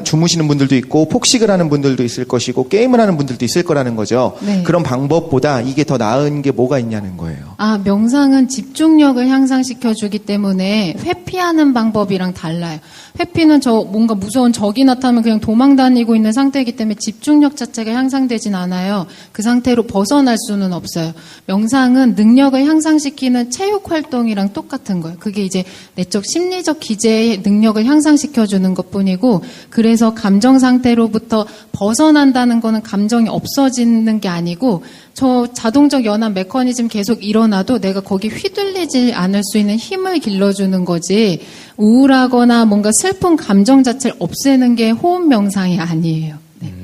주무시는 분들도 있고 폭식을 하는 분들도 있을 것이고 게임을 하는 분들도 있을 거라는 거죠. 네. 그런 방법보다 이게 더 나은 게 뭐가 있냐는 거예요. 명상은 집중력을 향상시켜주기 때문에 회피하는 방법이랑 달라요. 회피는 뭔가 무서운 적이 나타나면 그냥 도망 다니고 있는 상태이기 때문에 집중력 자체가 향상되진 않아요. 그 상태로 벗어날 수는 없어요. 명상은 능력을 향상시키는 체육 활동이랑 똑같은 거예요. 그게 이제 내적 심리적 기제의 능력을 향상시켜주는 것 뿐이고, 그래서 감정 상태로부터 벗어난다는 거는 감정이 없어지는 게 아니고, 저 자동적 연합 메커니즘 계속 일어나도 내가 거기 휘둘리지 않을 수 있는 힘을 길러주는 거지, 우울하거나 뭔가 슬픈 감정 자체를 없애는 게 호흡 명상이 아니에요. 네.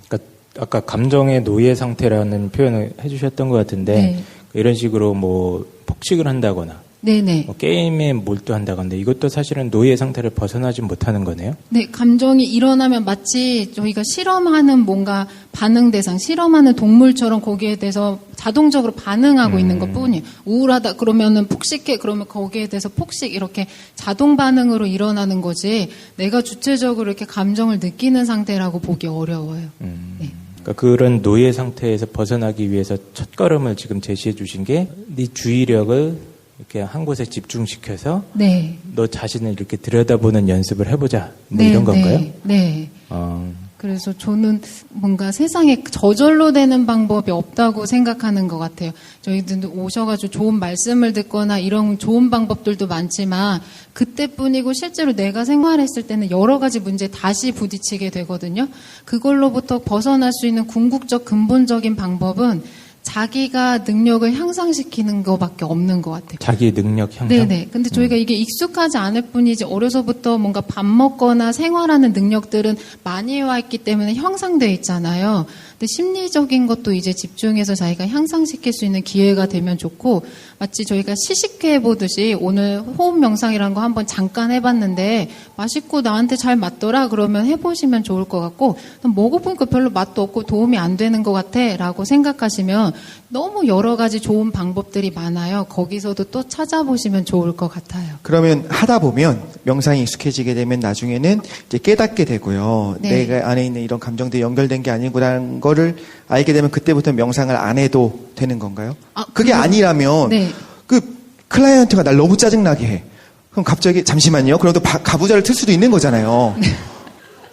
그러니까 아까 감정의 노예 상태라는 표현을 해주셨던 것 같은데, 네. 이런 식으로 뭐 폭식을 한다거나 네네. 게임에 몰두한다건데 이것도 사실은 노예 상태를 벗어나지 못하는 거네요. 네, 감정이 일어나면 마치 저희가 실험하는 뭔가 반응 대상, 실험하는 동물처럼 거기에 대해서 자동적으로 반응하고 있는 것 뿐이에요. 우울하다 그러면은 폭식해 그러면 거기에 대해서 폭식 이렇게 자동 반응으로 일어나는 거지 내가 주체적으로 이렇게 감정을 느끼는 상태라고 보기 어려워요. 네. 그러니까 그런 노예 상태에서 벗어나기 위해서 첫걸음을 지금 제시해 주신 게 네 주의력을 이렇게 한 곳에 집중시켜서 네. 너 자신을 이렇게 들여다보는 연습을 해보자. 뭐 네, 이런 건가요? 네. 네. 어, 그래서 저는 뭔가 세상에 저절로 되는 방법이 없다고 생각하는 것 같아요. 저희들도 오셔가지고 좋은 말씀을 듣거나 이런 좋은 방법들도 많지만 그때뿐이고 실제로 내가 생활했을 때는 여러 가지 문제에 다시 부딪히게 되거든요. 그걸로부터 벗어날 수 있는 궁극적 근본적인 방법은 자기가 능력을 향상시키는 것밖에 없는 것 같아요. 자기 능력 향상? 네네. 근데 저희가 이게 익숙하지 않을 뿐이지 어려서부터 뭔가 밥 먹거나 생활하는 능력들은 많이 해왔기 때문에 형성되어 있잖아요. 근데 심리적인 것도 이제 집중해서 자기가 향상시킬 수 있는 기회가 되면 좋고 마치 저희가 시식회 보듯이 오늘 호흡 명상이라는 거 한번 잠깐 해봤는데 맛있고 나한테 잘 맞더라 그러면 해보시면 좋을 것 같고 먹어보니까 별로 맛도 없고 도움이 안 되는 것 같아 라고 생각하시면 너무 여러 가지 좋은 방법들이 많아요. 거기서도 또 찾아보시면 좋을 것 같아요. 그러면 하다 보면 명상이 익숙해지게 되면 나중에는 이제 깨닫게 되고요. 네. 내가 안에 있는 이런 감정들이 연결된 게 아니구나라는 거를 알게 되면 그때부터 명상을 안 해도 되는 건가요? 그게 아니라면 네. 그 클라이언트가 날 너무 짜증나게 해. 그럼 갑자기 잠시만요. 그럼 또 가부좌를 틀 수도 있는 거잖아요.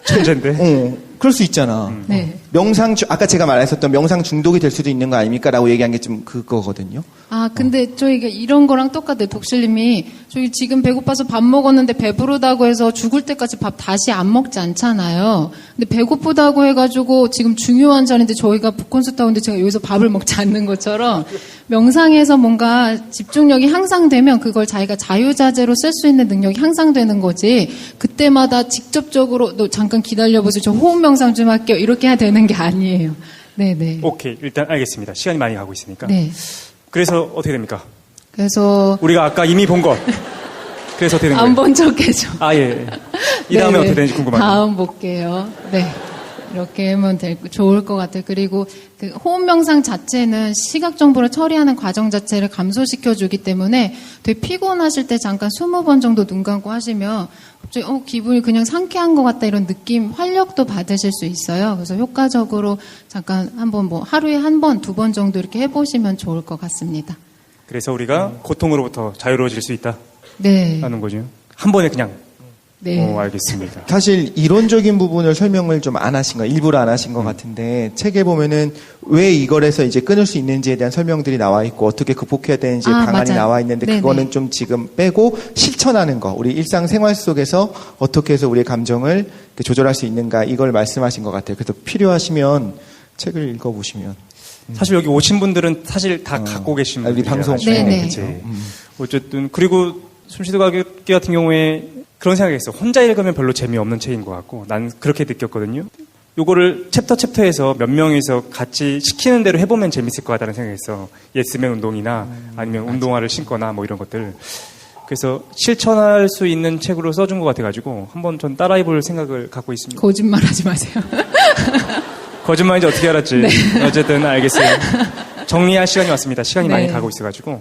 천재인데. 그럴 수 있잖아. 네. 아까 제가 말했었던 명상 중독이 될 수도 있는 거 아닙니까? 라고 얘기한 게 좀 그거거든요. 근데 저희가 이런 거랑 똑같아요. 독실님이 저희 지금 배고파서 밥 먹었는데 배부르다고 해서 죽을 때까지 밥 다시 안 먹지 않잖아요. 근데 배고프다고 해가지고 지금 중요한 자리인데 저희가 북콘서트 하는데 제가 여기서 밥을 먹지 않는 것처럼 명상에서 뭔가 집중력이 향상되면 그걸 자기가 자유자재로 쓸 수 있는 능력이 향상되는 거지 그때마다 직접적으로 너 잠깐 기다려보세요. 저 호흡 명상 좀 할게요. 이렇게 해야 되는 게 아니에요. 네네. 오케이. 일단 알겠습니다. 시간이 많이 가고 있으니까. 네. 그래서 어떻게 됩니까? 그래서 우리가 아까 이미 본 것. 그래서 어떻게 된 거예요? 안 본 척해줘. 예. 이 다음에 네네. 어떻게 되는지 궁금하네요. 다음 볼게요. 네. 이렇게 하면 좋을 것 같아요. 그리고 그 호흡 명상 자체는 시각 정보를 처리하는 과정 자체를 감소시켜 주기 때문에 되게 피곤하실 때 잠깐 20번 정도 눈 감고 하시면 갑자기 기분이 그냥 상쾌한 것 같다 이런 느낌, 활력도 받으실 수 있어요. 그래서 효과적으로 잠깐 한번 하루에 한 번, 두 번 정도 이렇게 해보시면 좋을 것 같습니다. 그래서 우리가 고통으로부터 자유로워질 수 있다. 네. 라는 거죠. 한 번에 그냥. 네. 알겠습니다. 사실 이론적인 부분을 설명을 좀 안 하신 거, 일부러 안 하신 것 같은데 책에 보면은 왜 이걸 해서 이제 끊을 수 있는지에 대한 설명들이 나와 있고 어떻게 극복해야 되는지 방안이 맞아요. 나와 있는데 네네. 그거는 좀 지금 빼고 실천하는 거, 우리 일상생활 속에서 어떻게 해서 우리의 감정을 조절할 수 있는가 이걸 말씀하신 것 같아요. 그래서 필요하시면 책을 읽어보시면. 사실 여기 오신 분들은 사실 다 갖고 계신 우리 분들이에요. 방송 네네. 그치. 어쨌든 그리고 숨쉬도 가볍게 같은 경우에 그런 생각이 있어. 혼자 읽으면 별로 재미없는 책인 것 같고 난 그렇게 느꼈거든요. 요거를 챕터에서 몇 명이서 같이 시키는 대로 해보면 재밌을 것 같다는 생각이 있어. 예스맨 운동이나 아니면 운동화를 신거나 뭐 이런 것들. 그래서 실천할 수 있는 책으로 써준 것 같아가지고 한번 전 따라해볼 생각을 갖고 있습니다. 거짓말하지 마세요. 거짓말인지 어떻게 알았지? 네. 어쨌든 알겠어요. 정리할 시간이 왔습니다. 시간이 네. 많이 가고 있어가지고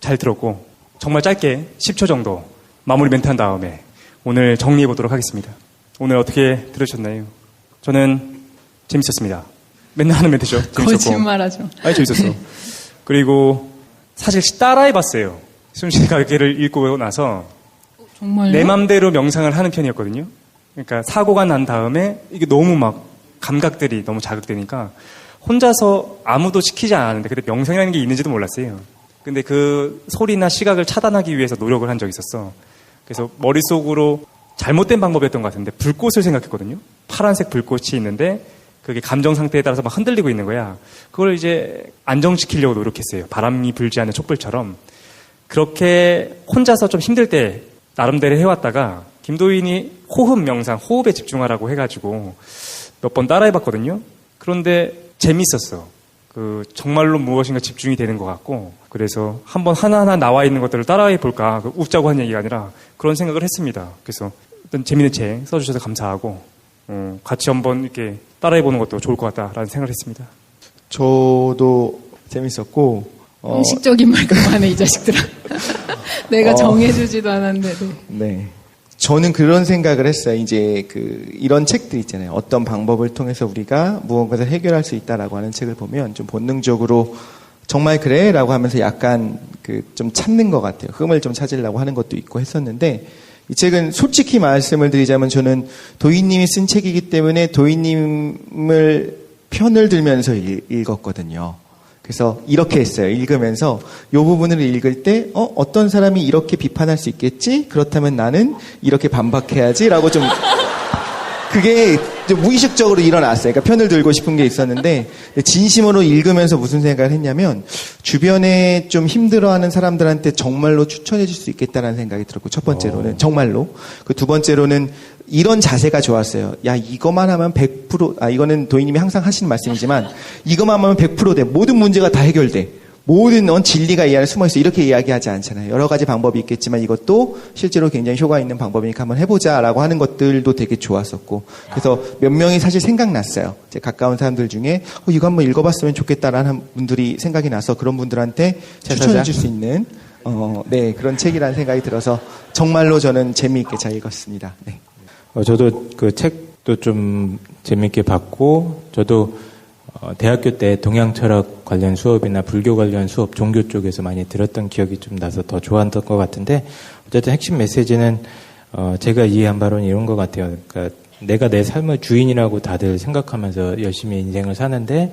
잘 들었고 정말 짧게 10초 정도 마무리 멘트 한 다음에 오늘 정리해 보도록 하겠습니다. 오늘 어떻게 들으셨나요? 저는 재밌었습니다. 맨날 하는 멘트죠. 재밌었고. 거짓말하죠. 아니 재밌었어. 그리고 사실 따라해봤어요. 숨쉬는 가게를 읽고 나서 정말요? 내 맘대로 명상을 하는 편이었거든요. 그러니까 사고가 난 다음에 이게 너무 막 감각들이 너무 자극되니까 혼자서 아무도 시키지 않았는데 그때 명상이라는 게 있는지도 몰랐어요. 근데 그 소리나 시각을 차단하기 위해서 노력을 한 적이 있었어. 그래서 머릿속으로 잘못된 방법이었던 것 같은데 불꽃을 생각했거든요. 파란색 불꽃이 있는데 그게 감정 상태에 따라서 막 흔들리고 있는 거야. 그걸 이제 안정시키려고 노력했어요. 바람이 불지 않는 촛불처럼. 그렇게 혼자서 좀 힘들 때 나름대로 해왔다가 김도인이 호흡 명상, 호흡에 집중하라고 해가지고 몇 번 따라해봤거든요. 그런데 재밌었어. 정말로 무엇인가 집중이 되는 것 같고, 그래서 한번 하나하나 나와 있는 것들을 따라해 볼까, 웃자고 한 얘기가 아니라 그런 생각을 했습니다. 그래서 어떤 재밌는 책 써주셔서 감사하고, 같이 한번 이렇게 따라해 보는 것도 좋을 것 같다라는 생각을 했습니다. 저도 재밌었고, 형식적인 말 그만해, 이 자식들아. 내가 정해주지도 않았는데. 네. 저는 그런 생각을 했어요. 이제 이런 책들 있잖아요. 어떤 방법을 통해서 우리가 무언가를 해결할 수 있다라고 하는 책을 보면 좀 본능적으로 정말 그래? 라고 하면서 약간 좀 찾는 것 같아요. 흠을 좀 찾으려고 하는 것도 있고 했었는데, 이 책은 솔직히 말씀을 드리자면 저는 도희님이 쓴 책이기 때문에 도희님을 편을 들면서 읽었거든요. 그래서 이렇게 했어요. 읽으면서 이 부분을 읽을 때 어떤 사람이 이렇게 비판할 수 있겠지? 그렇다면 나는 이렇게 반박해야지 라고 좀 그게 좀 무의식적으로 일어났어요. 그러니까 편을 들고 싶은 게 있었는데 진심으로 읽으면서 무슨 생각을 했냐면 주변에 좀 힘들어하는 사람들한테 정말로 추천해 줄 수 있겠다라는 생각이 들었고 첫 번째로는 정말로 두 번째로는 이런 자세가 좋았어요. 야 이거만 하면 100% 이거는 도희님이 항상 하시는 말씀이지만 이거만 하면 100% 돼. 모든 문제가 다 해결돼. 모든 진리가 이 안에 숨어있어. 이렇게 이야기하지 않잖아요. 여러 가지 방법이 있겠지만 이것도 실제로 굉장히 효과 있는 방법이니까 한번 해보자라고 하는 것들도 되게 좋았었고 그래서 몇 명이 사실 생각났어요. 제 가까운 사람들 중에 이거 한번 읽어봤으면 좋겠다라는 분들이 생각이 나서 그런 분들한테 추천해 줄 수 있는 네 그런 책이라는 생각이 들어서 정말로 저는 재미있게 잘 읽었습니다. 네. 저도 그 책도 좀 재미있게 봤고 저도 대학교 때 동양철학 관련 수업이나 불교 관련 수업, 종교 쪽에서 많이 들었던 기억이 좀 나서 더 좋았던 것 같은데 어쨌든 핵심 메시지는 제가 이해한 바로는 이런 것 같아요. 그러니까 내가 내 삶의 주인이라고 다들 생각하면서 열심히 인생을 사는데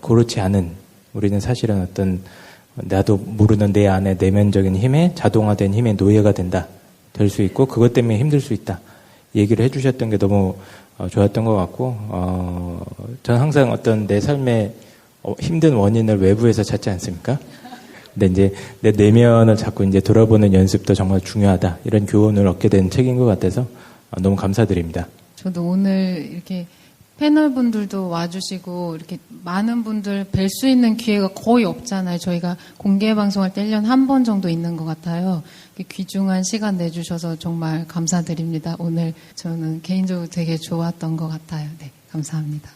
그렇지 않은 우리는 사실은 어떤 나도 모르는 내 안에 내면적인 힘에 자동화된 힘의 노예가 될 수 있고 그것 때문에 힘들 수 있다. 얘기를 해주셨던 게 너무 좋았던 것 같고, 저는 항상 어떤 내 삶의 힘든 원인을 외부에서 찾지 않습니까? 근데 이제 내 내면을 자꾸 이제 돌아보는 연습도 정말 중요하다. 이런 교훈을 얻게 된 책인 것 같아서 너무 감사드립니다. 저도 오늘 이렇게 패널 분들도 와주시고 이렇게 많은 분들 뵐 수 있는 기회가 거의 없잖아요. 저희가 공개 방송할 때 1년에 한 번 정도 있는 것 같아요. 귀중한 시간 내주셔서 정말 감사드립니다. 오늘 저는 개인적으로 되게 좋았던 것 같아요. 네, 감사합니다.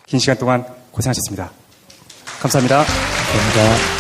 긴 시간 동안 고생하셨습니다. 감사합니다. 감사합니다.